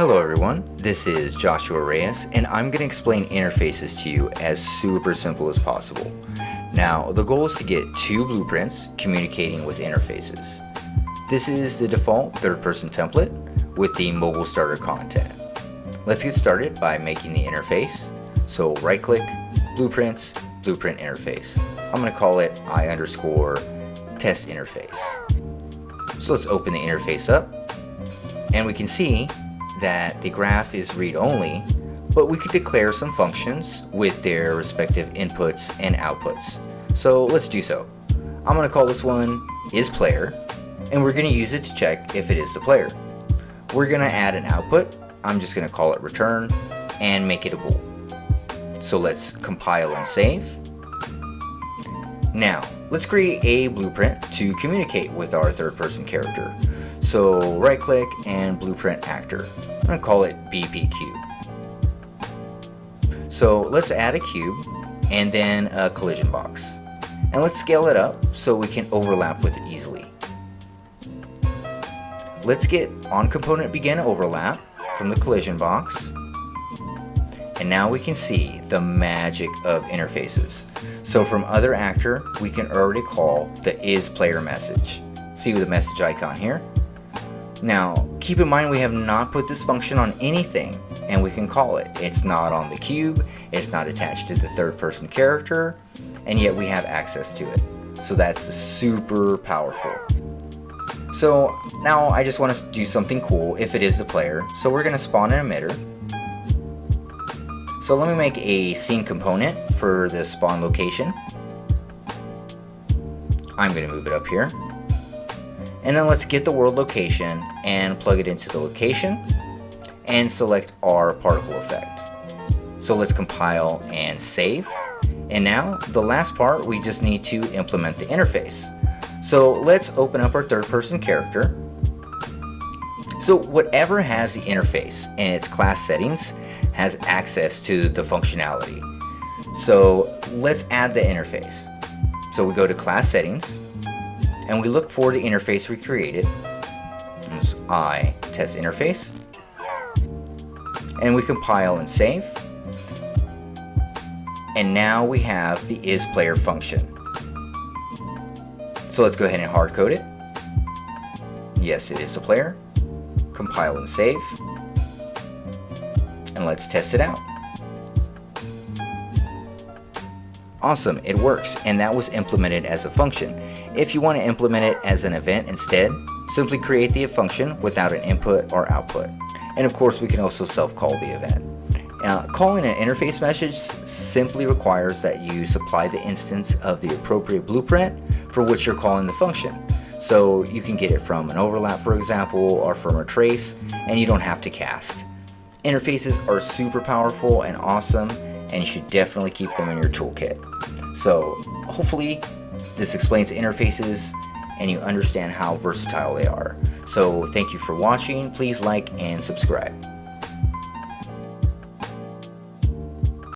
Hello everyone, this is Joshua Reyes, and I'm going to explain interfaces to you as super simple as possible. Now, the goal is to get two blueprints communicating with interfaces. This is the default third-person template with the mobile starter content. Let's get started by making the interface. So right-click, Blueprints, Blueprint Interface. I'm going to call it I_test interface. So let's open the interface up, and we can see that the graph is read-only, but we could declare some functions with their respective inputs and outputs. So let's do so. I'm going to call this one isPlayer, and we're going to use it to check if it is the player. We're going to add an output. I'm just going to call it return and make it a bool. So let's compile and save. Now, let's create a blueprint to communicate with our third-person character. So right-click and Blueprint Actor. I'm going to call it BP Cube. So let's add a cube and then a collision box. And let's scale it up so we can overlap with it easily. Let's get onComponentBegin overlap from the collision box. And now we can see the magic of interfaces. So from other actor, we can already call the isPlayer message. See the message icon here? Now, keep in mind we have not put this function on anything, and we can call it. It's not on the cube, it's not attached to the third-person character, and yet we have access to it. So that's super powerful. So now I just want to do something cool if it is the player. So we're going to spawn an emitter. So let me make a scene component for the spawn location. I'm going to move it up here. And then let's get the world location and plug it into the location and select our particle effect. So let's compile and save. And now the last part, we just need to implement the interface. So let's open up our third-person character. So whatever has the interface in its class settings has access to the functionality. So let's add the interface. So we go to class settings, and we look for the interface we created. It's I_test interface. And we compile and save. And now we have the isPlayer function. So let's go ahead and hard code it. Yes, it is the player. Compile and save. And let's test it out. Awesome, it works, and that was implemented as a function. If you want to implement it as an event instead, simply create the function without an input or output. And of course, we can also self-call the event. Calling an interface message simply requires that you supply the instance of the appropriate blueprint for which you're calling the function. So you can get it from an overlap, for example, or from a trace, and you don't have to cast. Interfaces are super powerful and awesome, and you should definitely keep them in your toolkit. So hopefully this explains interfaces and you understand how versatile they are. So thank you for watching. Please like and subscribe.